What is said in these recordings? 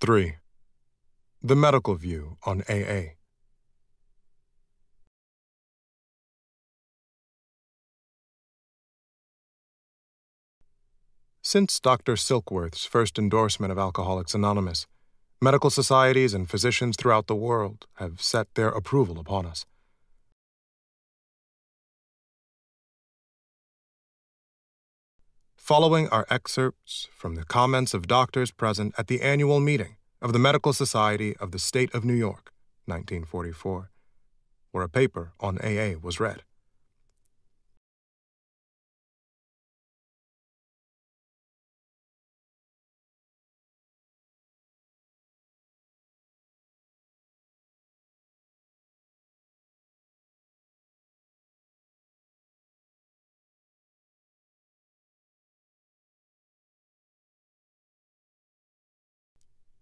3. The medical view on AA. Since Dr. Silkworth's first endorsement of Alcoholics Anonymous, medical societies and physicians throughout the world have set their approval upon us. Following are excerpts from the comments of doctors present at the annual meeting of the Medical Society of the State of New York, 1944, where a paper on AA was read.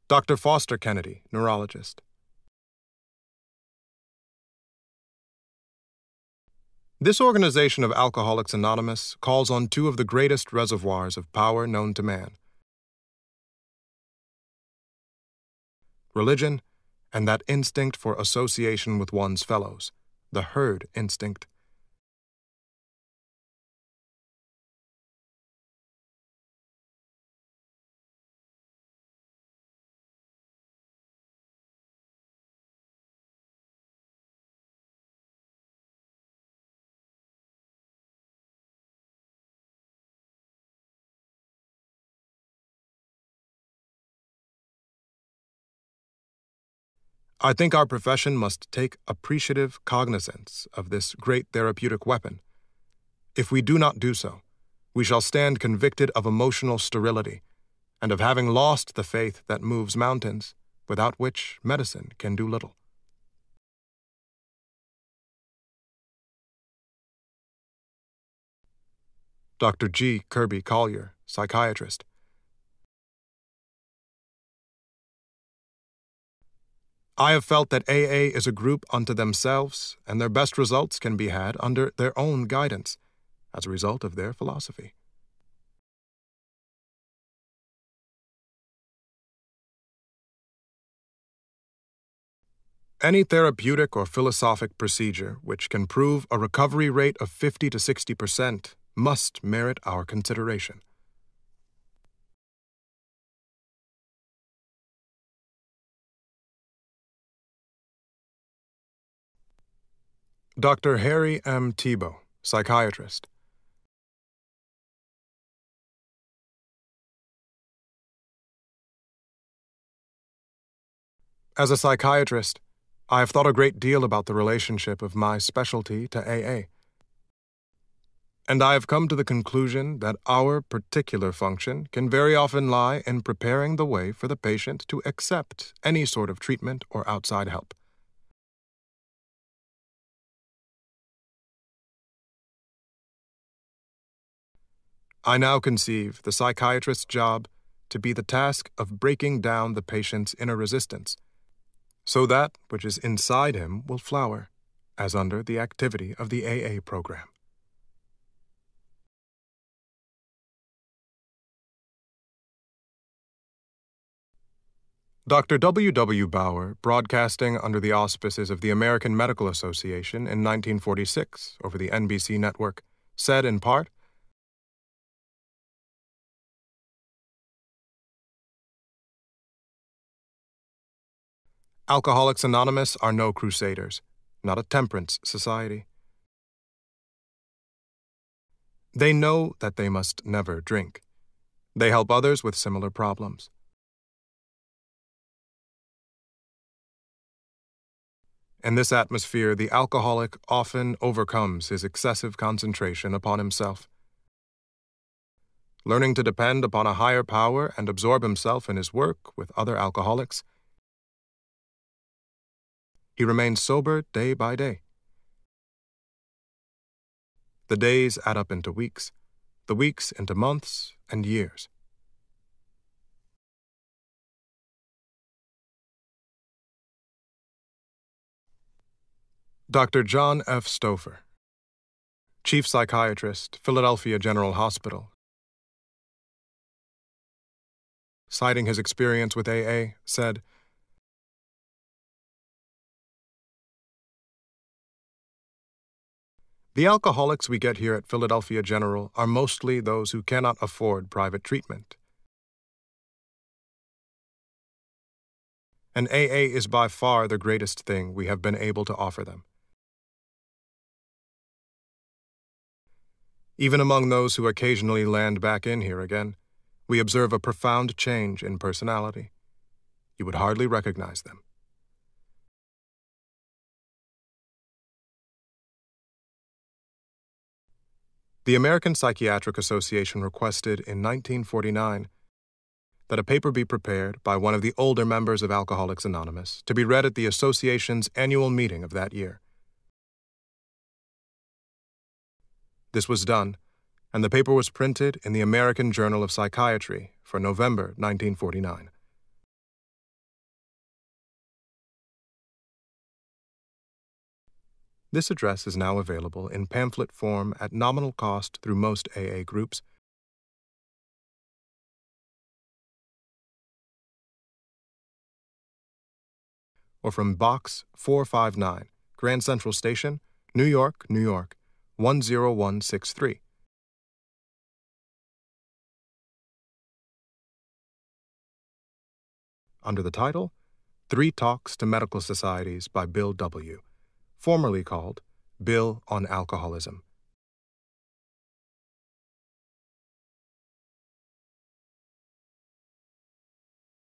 Dr. Foster Kennedy, neurologist. This organization of Alcoholics Anonymous calls on two of the greatest reservoirs of power known to man: religion and that instinct for association with one's fellows, the herd instinct. I think our profession must take appreciative cognizance of this great therapeutic weapon. If we do not do so, we shall stand convicted of emotional sterility and of having lost the faith that moves mountains, without which medicine can do little. Dr. G. Kirby Collier, psychiatrist. I have felt that AA is a group unto themselves, and their best results can be had under their own guidance, as a result of their philosophy. Any therapeutic or philosophic procedure which can prove a recovery rate of 50 to 60% must merit our consideration. Dr. Harry M. Tebow, psychiatrist. As a psychiatrist, I have thought a great deal about the relationship of my specialty to AA. And I have come to the conclusion that our particular function can very often lie in preparing the way for the patient to accept any sort of treatment or outside help. I now conceive the psychiatrist's job to be the task of breaking down the patient's inner resistance, so that which is inside him will flower, as under the activity of the AA program. Dr. W. W. Bauer, broadcasting under the auspices of the American Medical Association in 1946 over the NBC network, said in part, Alcoholics Anonymous are no crusaders, not a temperance society. They know that they must never drink. They help others with similar problems. In this atmosphere, the alcoholic often overcomes his excessive concentration upon himself. Learning to depend upon a higher power and absorb himself in his work with other alcoholics, he remains sober day by day. The days add up into weeks, the weeks into months and years. Dr. John F. Stouffer, Chief Psychiatrist, Philadelphia General Hospital, citing his experience with AA, said, "The alcoholics we get here at Philadelphia General are mostly those who cannot afford private treatment. And AA is by far the greatest thing we have been able to offer them. Even among those who occasionally land back in here again, we observe a profound change in personality. You would hardly recognize them." The American Psychiatric Association requested in 1949 that a paper be prepared by one of the older members of Alcoholics Anonymous to be read at the association's annual meeting of that year. This was done, and the paper was printed in the American Journal of Psychiatry for November 1949. This address is now available in pamphlet form at nominal cost through most AA groups, or from Box 459, Grand Central Station, New York, New York, 10163. Under the title, 3 Talks to Medical Societies by Bill W., formerly called Bill on Alcoholism.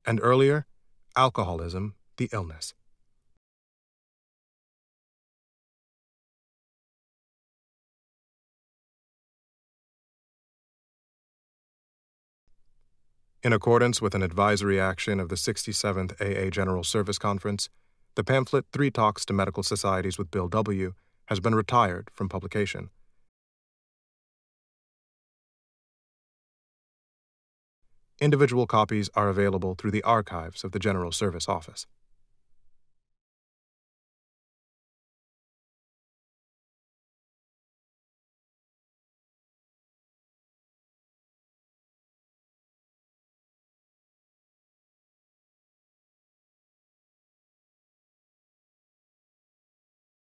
And earlier, Alcoholism, the Illness. In accordance with an advisory action of the 67th AA General Service Conference, the pamphlet 3 Talks to Medical Societies with Bill W. has been retired from publication. Individual copies are available through the archives of the General Service Office.